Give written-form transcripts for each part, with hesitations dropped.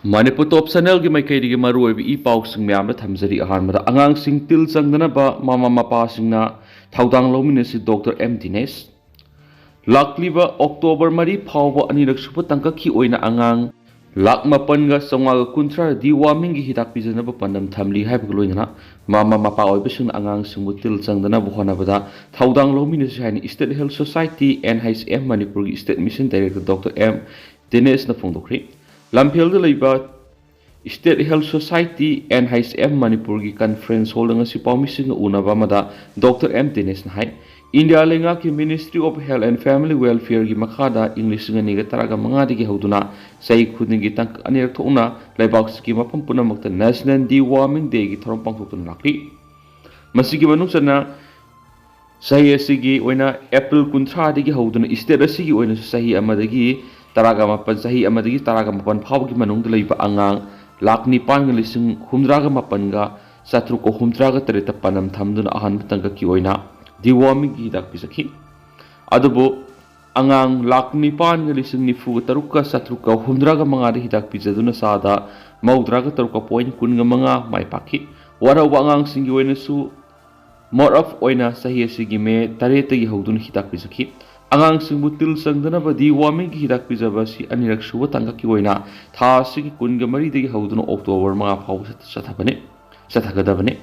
Manipur Top Channel की माइकई की मरुब ई पाउसिंग ma'am थमजरी अहानबदा अंगांगसिंग तिल चंगदनबा मामा मपासिंगना थौदांग लौमिनसी डॉक्टर एम दिनेश लाक्लिबा अक्टोबर मरी फावबा अनिरक सुब तंककी ओइना अंगांग लाख मपनगा चौंगा कुंथ्रा दी वार्मिंग की हिदाक पिजनब पन्नम थमली हाइबग लोइना मामा मपा ओइबसिंग अंगांगसिंगबु तिल चंगदनब होनबदा थौदांग लौमिनसी हाइनी state health society NHM Manipur की state mission director doctor M Dinesh न फोंदोखरि लम्फेल लेबा state health society NHM Manipur की कॉन्फ्रेंस हॉल ngasi पाउमिसिंग उनबा मदा डॉक्टर एम दिनेश हाई इंडिया लेंगा की ministry of health and family welfare की मखादा इंग्लिश निगा तरागा मंगादी की हौदुना सही खुदिंगी तंक अनिरक थोना लेबाक्स की मफम पुनमक्त नेशनल डी वार्मिंग डे की थरम पांगथोक्तुन लाखि मसिगी मनुसना सही असिगी ओइना अप्रैल 19 दगी हौदुना स्टेट असिगी ओइना सही अमदगी तरागा मपन सही अमदगी तरागा मपन फावगी मनुंग लेबा अंगांग लाख निपान लिसिंग हुमद्रागा मपनगा सत्रुको हुमद्रागा तरेत पनम थमदुना अहन तंग की ओइना डिवार्मिंग की हिदाक पिसखि अदुबो अंगांग लाख निपान लिसिंग निफुगा तरुका सत्रुका हुमद्रागा मंगादा हिदाक पिजदुना सादा मौद्रागा तरुका पॉइंट कुनगा मंगा माइ पाखि वराउबा अंगांग सिंगी ओइनासु मोर ऑफ ओइना सही असिगी मे तरेतगी हौदुना हिदाक पिसखि अंगांग सिंगबु तिल संगदनबा डिवार्मिंग की हिदाक पिजबसी अनिरक सुब तंगकी ओइना था सिगी कुनगा मरीदगी हौदुना अक्टोबर मंगा फाव सथगदबने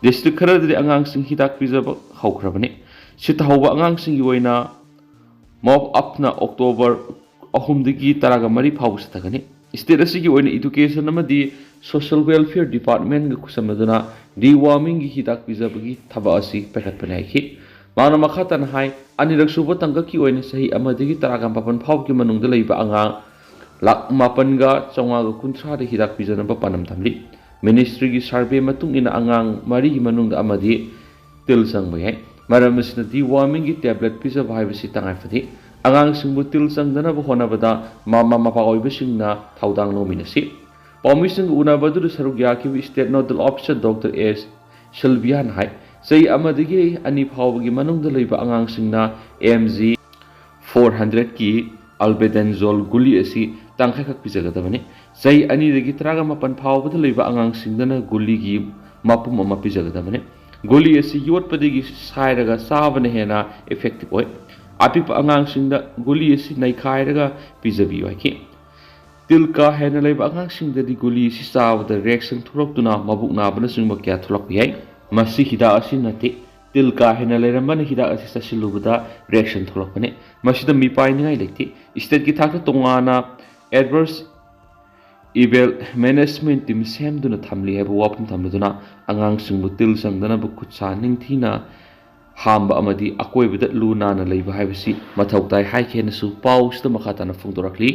डिस्ट्रिक्ट खरदि अंगांग सिंग हिदाक पिजब हौख्रबने सिथहौबा अंगांग सिंगी ओइना मॉप अपना अक्टोबर अहुमदगी तरागा मरी फाव सथगने स्टेट असिगी ओइना एजुकेशन अमदि सोशल वेलफेयर डिपार्टमेंट ग खुसमदुना डिवार्मिंग की हिदाक पिजबगी थबा असि पैखतपने आइखि माना मखातन हाई अनिरक सुब तंगकी ओइना सही अमदगी तरागा पापन फाव की मनुंग लेबा अंगांग लाख मापनगा चौंगा कुंथ्रा दे हिदाक पिजनब पनम थमली मिनिस्ट्री की सर्वे मतुंग इन अंगांग मरी की मनुंग अमदि तिल संग है मरम सिना डिवार्मिंग की टैबलेट पिजब हाइबसि तंगाइफदि अंगांग सिंगबु तिल संगदनब होनबदा मामा मपा ओइबसिंगना थौदांग लोमिनसि पाउमिसिंग उनाबदु सरुक याखिबि state nodal officer doctor S शिल्बियान हाई सही अमदगी अनि फावगी मनुंग लेबा अंगांग सिंगना MG 400 की अल्बेडेंजोल गुली असी तंखै खक पिजगदबने सही अनि दगी तरागा मपन फावबद लेबा अंगांग सिंगदना गुली की मपुम अमा पिजगदबने गुली असी योटपदगी सायरगा साबने हेना इफेक्टिव ओय अपिप अंगांग सिंगदा गुली असी नैखायरगा पिजबी वाखि तिलका हेना लेबा अंगांग सिंगददी गुली असी साबद रिएक्शन थुरक्तुना मबुक नाबना सिंगबा क्या थुलक याय मसी हिदा असी नते तिलका हेना लेरमन हिदा असी ससिलुबदा रिएक्शन थुलकने मसिदा मिपाइनिङाइ लेक्ति स्टेट की थाक तोंगाना एडवर्स इवेल मैनेजमेंट टीम सेमदुना थमली हैब वापम थमदुना अंगांग सिंगबु तिल संगदना बु खुत्सा निंगथिना हामबा अमदि अकोइबदा लुनाना लेबा हाइबसि मथौताइ हाइखेनसु पाउसदा मखाताना फोंदोरखली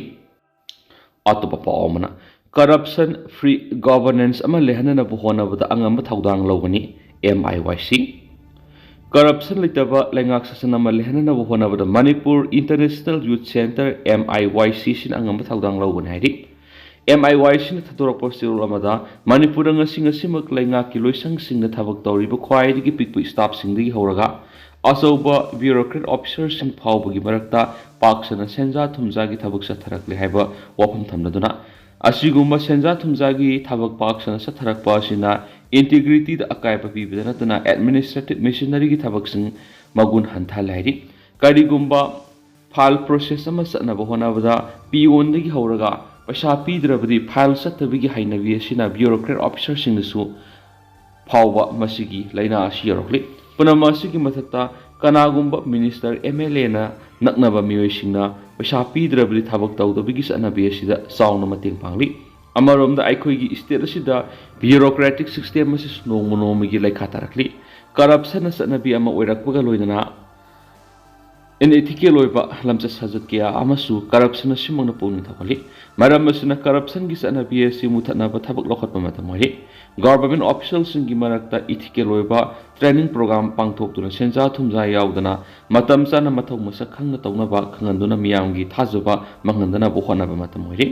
अतोपा पावमना करप्शन फ्री गवर्नेंस अमा लेहनना होनबदा अंगम थौदांग लौगनी MIYC करप्शन लेतबा लेंगाक ससन अमा लेहनना होनबदा Manipur international youth centre MIYC सिन अंगम थौदांग लौगनी हाइरि MIYC न थदोरपो सिरुल अमदा मणिपुर ngasiमक लेंगाक की लोइसंग सिंग थबक तौरिबो ख्वाइदगी पिकपु स्टाफ सिंगदगी हौरगा असौबा ब्यूरोक्रेट ऑफिसर सिंग फावबगी मरक्ता पाक्सना सेंजा थुमजागी थबक सथरकले हाइबा वाफम थमनदुना असिगुम्बा सेंजा थुमजागी थबक पाक्सना सथरकपा असिना इंटीग्रिटी द अकायपा पीबदा नतना एडमिनिस्ट्रेटिव मिशनरी की थबक सिंग मगुन हंथालाइरि करिगुम्बा फाइल प्रोसेस अमा सनबा होनबदा पिओनदगी हौरगा पैसा पीद्रबदी फाइल सत्तबगी हाइनबी असिना ब्यूरोक्रेट ऑफिसर सिंगसु फावबा मसिगी लैना असि यरखले पुनम असिगी मथक्ता कनागुम्बा मिनिस्टर MLA ना नक्नबा मियोइसिंगना पैसा पीद्रबदी थबक तौदबगी सनबी असिदा चाउना मतेंग पांगली अमरोमदा आइखोइगी स्टेट असिदा ब्यूरोक्रेटिक सिस्टम असिस नोमनोमगी लेखा तारखली करप्शन सनबी अमा ओइरकबगा लोइना इनएथिकल ओइबा लमचा सजत किया अमसु करप्शन सिमंगना पोनि थखली मरम असना करप्शन की सनबी असि मुथनबा थबक लखतबा मतमोहि गवर्नमेंट ऑफिशियल सिंगी मरक्ता इथिकल ओइबा ट्रेनिंग प्रोग्राम पांगथोक्तुना सेंजा थुमजा यावदना मतम चाना मथौ मसक खंगना तौनबा खंगंदुना मियामगी थाजबा मंगंदना बोखनबा मतमोहि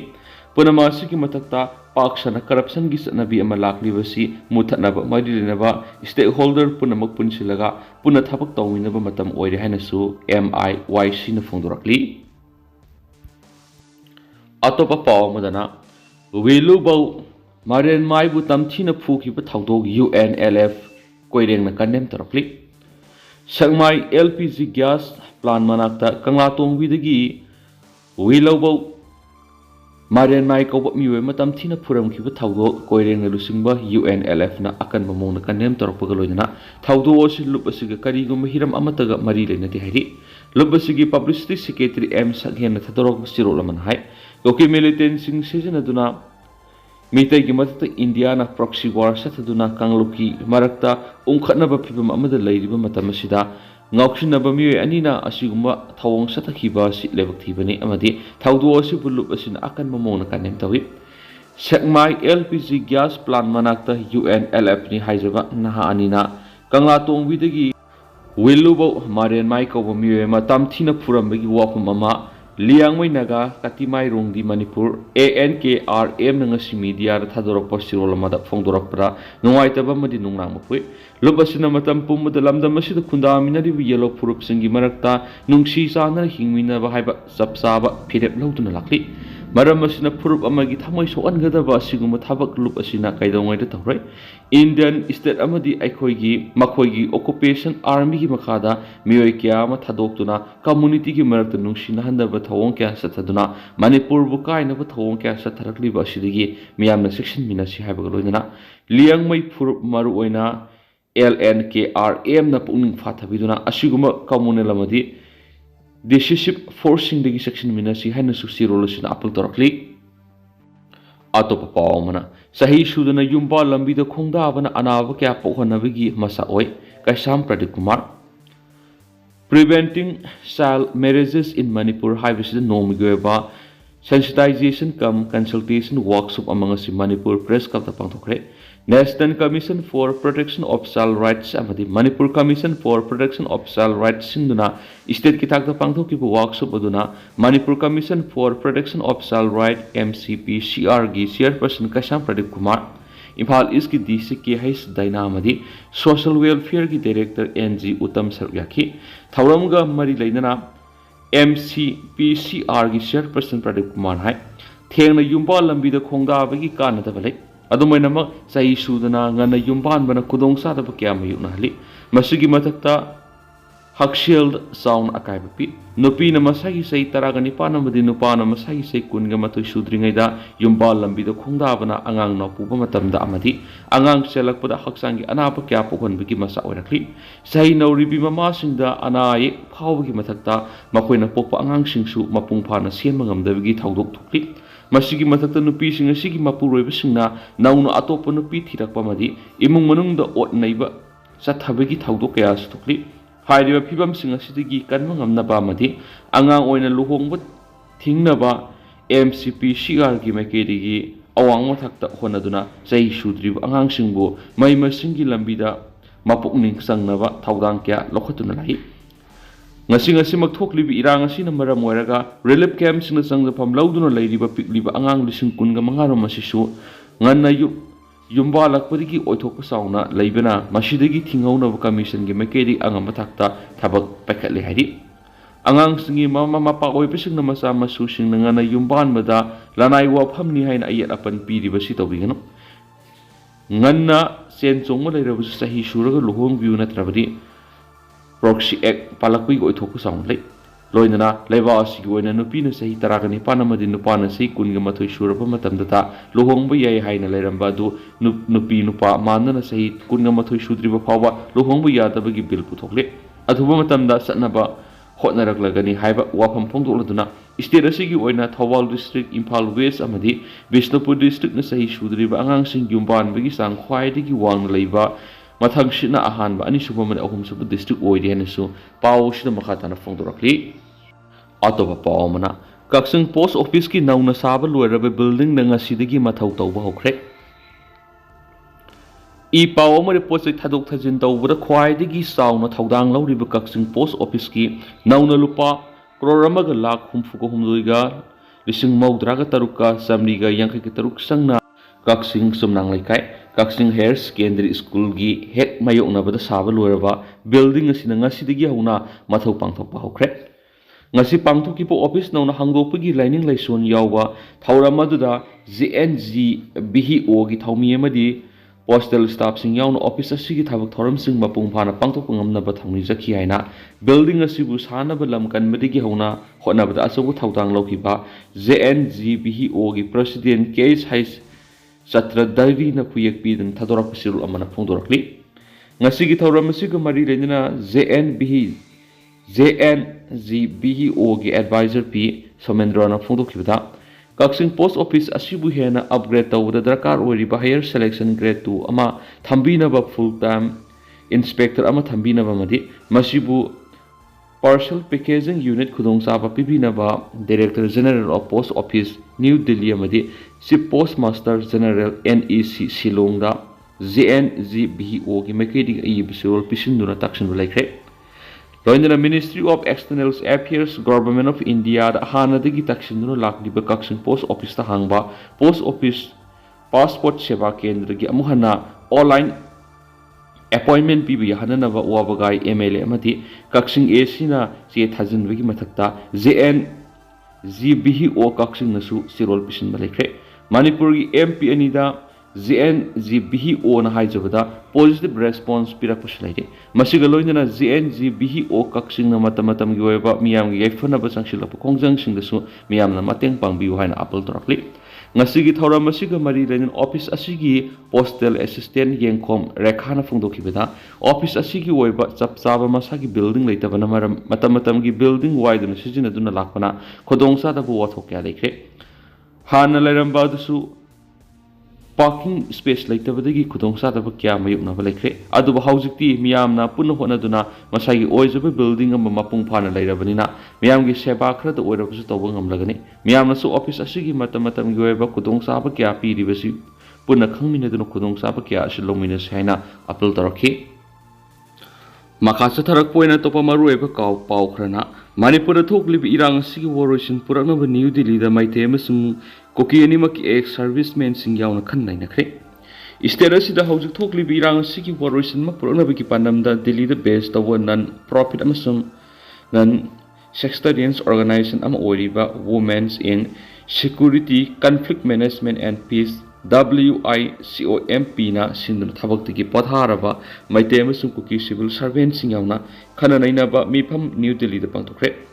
पुनमासी की मतक्ता पाक्सना करप्शन की सनबी अमा लाक्लिबसी मुथनबा मरिलिनबा स्टेक होल्डर पुनमक पुनसिलगा पुन थबक तौमिनबा मतम ओइरे हाइनसु MIYC न फोंदोरकली अतोपा पाव Madna Wilubau Marian Maibu Tamchina Fuki Pataudo UNLF Koireng na Condemn Torokli Sangmai LPG gas plan manakta Kanglatong Vidagi Wilubau Marian Mai Kobo Miwe Matamtina Puram Kibutaudo Koireng Lusingba UNLF na akan mamong na Condemn Torokpagaloina Taudo Osi Lupasiga Karigum Hiram Amataga Marile na Tihari Lupasigi Publicity Secretary M. Saghen na Tadorok Sirolaman Hai Loki militant sing season aduna Mitay Gimatata India na proxy war sataduna Kangluki Marakta Unkatnaba Pibam Amada Ladiba Matamasida Ngaukshinaba Miwe Anina Asiguma Tawong Satakhiba Sit Levaktivani Amadi Taudu Sibulup Asin Akan Mamona Kanem Tawi Sekmai LPG gas plant manakta UNLF ni Haizaba Naha Anina Kanglatong Vidagi Wilubo Marian Michael Miwe Matam Tina Purambagi Wapum Mama Liang Mai Naga Katimai Rungdi Manipur ANKRM Nangasi Media Thadorok Pasirolamada Fongdorakpra Nuaitaba Madi Nungnang Mapui Lubasina Matam Puma the Lamda Masida Kundamina Yellow Purup Singi Marakta Nungshi Sana Hingmina Bahaiba Sapsaba Pirep Lautuna Lakli Maramasina Purup Amagi Tamai so Angadaba Siguma Tabak Lup Asina Kaidaway the Taurai Indian State Amadi Aikoigi Makoigi Occupation Army Makada Mioikiama Tadoktuna Community Gimarata Nungshina Handaba Tawonka Sataduna Manipur Bukai Nava Tawonka Satarakli Bashidigi Miamna section Minasi Habagaloina Liang Mai Purup Maruina LNKRM na Puning Fatabiduna Asiguma Kamunelamadi Decisive forcing the section Minasi Hanasu Sirolus Apple Torkli Atop Paumana Sahi Sudana Yumba Lambi the Kongdavana Anava Kapo Hanavigi Masaoi Kaisam Pradikumar Preventing child marriages in Manipur High Visit Nomigueba Sensitization cum consultation workshop among us in Manipur Press Club the Pantokre National Commission for Protection of Child Rights Amadi Manipur Commission for Protection of Child Rights Sinduna State Kitak the Pangtokibu workshop Aduna Manipur Commission for Protection of Child Rights MCP CRG Chairperson Kasham Pradeep Kumar Imphal East ki DC ki Hais Dynamadi Social Welfare ki Director NG Uttam Saryaki Thauramga Mari Lainana MCP CRG Chairperson Pradeep Kumar Hai Thengna Yumba Lambi the Konga Bagi Kana the Valley Adumainama Sai Sudana Ngana Yumban Bana Kudong Sada Bakiama Yunali Masigi Matakta Hakshield Sound Akaibapi Nupi Namasagi say Taragani Panamadi Nupana Masagi say Kungamatu Sudringada Yumbal Lambi the Kundabana Angang no Pubamatamda Amadi Angang Selakpada Haksangi Anapa Kapuan Biki Masa Orakli Say no Ribi Mamasinda Anai Pawgi Matakta Makwena Popa Angang Singsu Mapung Pana Siamangam the Vigi Taudok Tukli Masigi Matata Nupi Sing Sigi Mapuro Singna Nauna Atopa Nupi Tirak Pamadi Imung Manung the Ot neighbor Satabigi Taudokayas Tukli Haidiba Pibam Sing City Kanmangam Nabamadi Angang Oina Luhong Tingnaba MCP Shigargi Makedi Awang Matakta Honaduna Say Shudrib Angang Singbo Maima Singi Lambida Mapukning Sangnava Taudangkia Lokatunalai Ngasing Asimak Tokli Irang Asina Maramoraga Relief Camps in the Sang Pam Lauduna Lady Pikliba Angang Lising Kunga Mangaro Masishu Ngana Yumba Lakpadi Otoka Sauna Labena Mashidagi Tingauna Commission Gimakedi Angamatakta Tabak Pakatli Hadi Angang Singi Mama Mapa Oipishing Namasa Masushing Nangana Yumban Mada Lanai Wapamni Hain Ayat Apan Pidi Basito Vigano Ngana Sen Songa Sahi Shuraga Luhong Viuna Travadi Proxy Act Palakui Otoka Sound Lake Loinana, Levas, Yuana Nupina say Taragani Panama di Nupana say Kungamatu Shurapa Matamdata, Luhongba Yay Haina Lerambadu, Nupi Nupa, Mandana say Kungamatu Shudriba Pawa, Luhongba Yadabagi Bill Putokle, Atumatamda Satnaba, Hotnaraglagani, Haiba, Wapam Pongoluna, Isterasigi Oina, Tawal District, Impal West Amadi, Vishnupur District Nasai Shudriba, Angang Sing Yumban, Vigisang, Kwaidigi Wang Leva. Mathang Shina Ahanba, and Superman Ahum Super District Oidianisu, Pau Shina Makatana Fondorakli Atoba Paumana, Kaksing Post Office ki Nauna Sabal were a building Nanga Sidigi Matauta Hourakhre E Pauma reported Tadok Tazinta over the Kwaidigi Sound at Haudang Lauri Kaksing Post Office ki Nauna Lupa, Kroramaga Lak Humfuko Humduiga, Lissing Maudraga Taruka, Samniga Yanki Taruk Sangna, Kaksing Sumnang Laikai. Kaksing Hair Secondary School gi Hek Mayok na bada Sabal Werava building Sinanga Sidigi Huna Matau Pangtok Hourakhre ngasi pangthokipa office nauna hangdokpagi lining laison yaoba thauram aduda JNGBHO gi thaumi amadi postal staff sing yauna office asigi thabak thoram sing mapung phana pangthokpa ngamnaba thauni jakhi haina building asibu sanaba lam kanbadigi hauna honabada asabu thaudang lokhiba JNGBHO gi president case hais Satra Dairi na kuyak pidang thadorak pasirul amana phongdorakli ngasigi thauram asiga mari lenina JNGBHO gi advisor P Somendra na phongdokhibada Kaksing post office asibu hena upgrade tawda darkar oriba higher selection grade 2 ama thambinaba full time inspector ama thambinaba madi masibu partial packaging unit khudong saba pibinaba director general of post office New Delhi amadi si postmaster general NEC Shillongda JNGBHO gi makedi ai bisul pisinduna takshin laikre Loindana Ministry of External Affairs Government of India da hanadagi takshinduna lakliba kaksing post office ta hangba post office passport seva kendra gi amuhana online appointment pibi hananaba wabagai MLA amati kaksing AC na che thajinbagi mathakta JNGBHO kaksing nasu sirol pisin balekre Manipur gi MP anida JNGBHO na haijabada positive response pirakpuslaide masiga loinana JNGBHO kaksing na matamatam gi weba miyam gi yaifanaba sangsilapa khongjang singdasu miyamna mateng pangbiu haina apel torakli ngasigi thauram masiga mari lenin office asigi postal assistant yengkom rekhana phongdokhibada office asigi weba chapchaba masagi building leitabana maram matamatam gi building waiduna sijinaduna lakpana khodongsa da bu wathok ya lekre hana leramba dusu parking space leitabadagi khudongsa da kya mayukna balekre adu haujikti miyamna punna honaduna masagi oijabe building am mapung phana leirabanina miyamgi seba khra da oirabusu tawba ngamlagani miyamna su office asigi matamatam gi oiba khudongsa ba kya piribasi punna khangminaduna khudongsa ba kya asilomina saina apel tarakhi makasa tharak poina topa maru eba kaw paw khrana manipur thoklibi irang asigi woroisin puraknaba New Delhi da maite amasung Kuki animaki ex servicemen sing yauna khanai nakre state asida hojik thokli birang asigi woroisin ma puraknabagi pandamda Delhi da based tawa non profit amasung non sectarian organization ama oriba Women's in Security Conflict Management and Peace WICOMP na sinduna thabaktigi podharaba maite amasung Kuki civil servant sing yauna khananainaba mifam New Delhi da pangthokre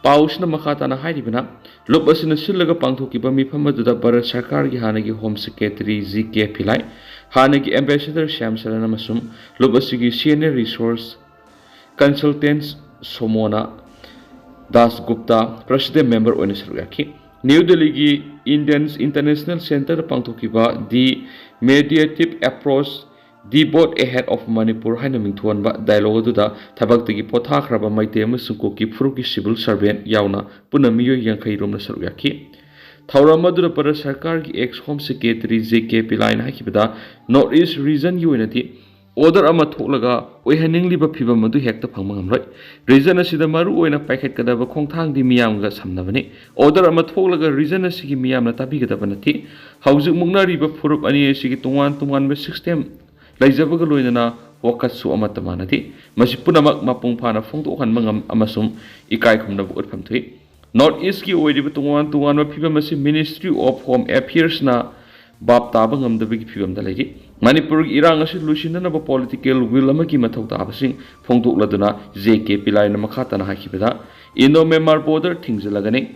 Pausna makata na hairibana lopasina sillaga pangthokiba mifamaduda Bharat Sarkar gi hanagi Home Secretary ZK Pillai hanagi Ambassador Shyam Saran amasung lopasigi Senior Resource Consultants Somona Das Gupta President Member oina saruyaki New Delhi gi Indians International Center pangthokiba The Mediative Approach The boat ahead of Manipur haina mingthuan ba dialogue duda thabaktagi pothakraba maite amasung Kuki Furuki civil servant yauna puna miyo yankhai romna saruyaki thauram adura Bharat Sarkar gi ex home secretary JK Pillai na hakibada North East region unity order ama tholaga oihaningli ba phibam adu hekta phangma ngamloi region asida maru oina paikhat kadaba khongthang di miyam ga samnabani order ama tholaga region asigi miyam na tabi gadaba nathi haujuk mugnari ba furup ani asigi tungan ba system Laijabaga loinana wakatsu amatamanati masipunamak mapung phana phongdo khan mangam amasum ikai khumna bu utpham thui North East ki oidiba tungan ma phiba masi Ministry of Home Affairs na bab taba ngamdabagi phibam da lagi Manipur gi irang asi lusinana ba political will amaki mathau tabasing phongdok laduna JK Pillai na makhata na hakibada Indo-Myanmar border thingjalagani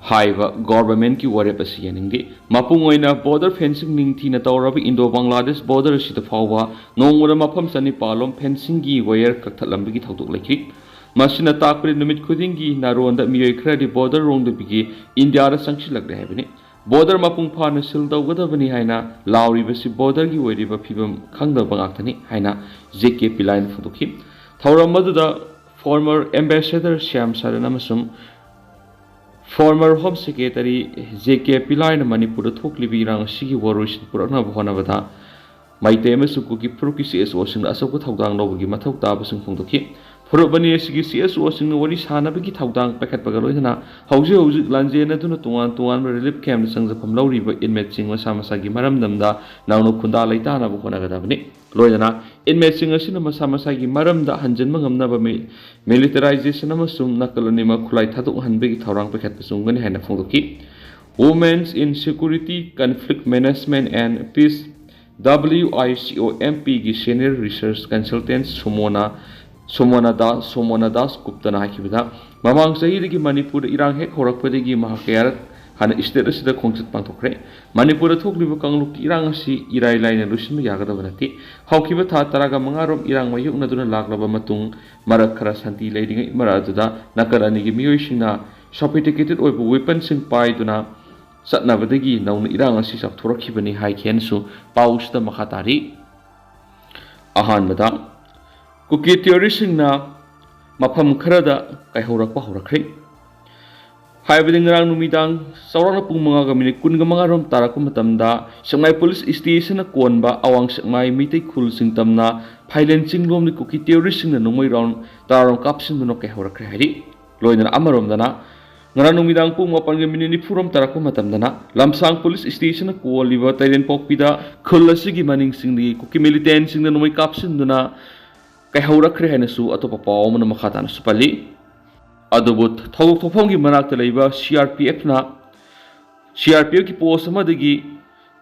Haiba government ki warep asi yaningi mapung oina border fencing ningthi na tawrabi Indo-Bangladesh border sida phawwa nongora mafam sani palom fencing gi wire kakthalambi gi thawdok lakhi masina takpri numit khudingi naronda miyoi khradi border rong da bigi India ra sangsilak re habini border mapung phana sil dawgadabani haina lauri basi border gi wariba phibam khangda bangaktani haina JK Pillai na phudokhi thawram maduda former ambassador Shyam Saran amasum Former Home Secretary JK Pillai na Manipur thoklibi rang sigi woroisin purakna bhona bada maite amasung Kuki Furuki CSO sing asok thaudang lobagi mathau tabasung phongdokhi Furubani sigi CSO sing wari sanabagi thaudang pakhat bagaloina hauji lanje na duna tungan relief camp sangjapam lawriba inmate sing masa gi maramdamda nawno khunda laita na bhona gadabani loina inmates asina masa masagi maramda hanjanma ngamnaba militarization amasung nakal anima khulai thaduk hanbegi thaurang pakhat pasungani haina phongdoki. Women's in Security, Conflict Management and Peace WICOMP gi Senior Research Consultant Somona Das Guptana hakibada mamang sahidagi Manipur irang hek horakpadagi mahakayar hana state asida khongchat pangthokre Manipur thokliba kangluk irang asi irai laina lusinma yagadaba nati hawkiba tha taraga mangarom irang mayukna duna laklaba matung marak khara santi leidingai maraduda nakarani gi miyoisina sophisticated oibu weapon sing pai duna satnabadagi nauna irang asi sapthorakhibani haikhensu pausda makhatari ahanbada Kuki theorisingna mafam kharada kai Hourakhre haibading ngarang numidang saurang pung mga gamini kun gamanga rom taraku matamda sangmai police station na konba awang sangmai mitay khul singtamna financing lom ni Kuki theorising na numay round tarong kapsin no kai Hourakhre hari loina amarom dana ngarang numidang pung mapan gamini ni furom taraku matamdana lamsang police station na ko liba tailen pokpida khulasigi maning singni Kuki militant sing na numay kapsin duna kai Hourakhre hainasu atopa paw mo na makata na supali adubut thawuk thophongi manakta leiba CRPF ki post amadagi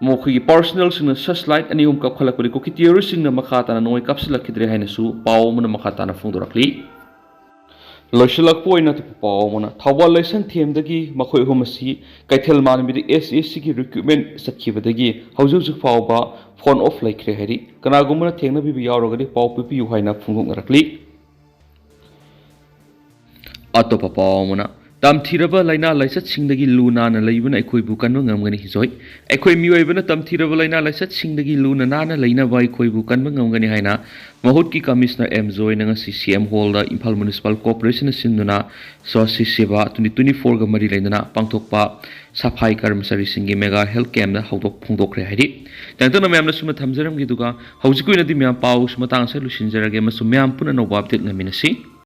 mokhi personal sing satellite ani ka khalakuri Kuki terrorist na makata na noi kapsilakidre hainasu paw mo na makata na phongdorakli loisalak poina to paw mo na thawal lesson theme dagi makhoi homasi Keithelmanbi SSC ki recruitment chatkhiba haujuk fawba phone off laikre hari kanagumna thengna bi yaurogani paw pipi haina phungungrakli atopa pawmona tamthiraba laina laisat singdagi luna na leibuna ekhoi bukanwa ngamgani hizoi ekhoi miyoibana tamthiraba laina laisat singdagi luna na leina ba ekhoi bukanwa ngamgani haina mahut ki commissioner M Joy nanga CCM hall da Imphal municipal corporation sinduna swasti seva 2024 ga mari laina pangthokpa safai karmsari singi mega health camp da hawdok phongdokre hari tangtana myamna suma thamjaram gi duga hawjikuina di myam paus matang sa lusinjarage masu myam puna no update ngaminasi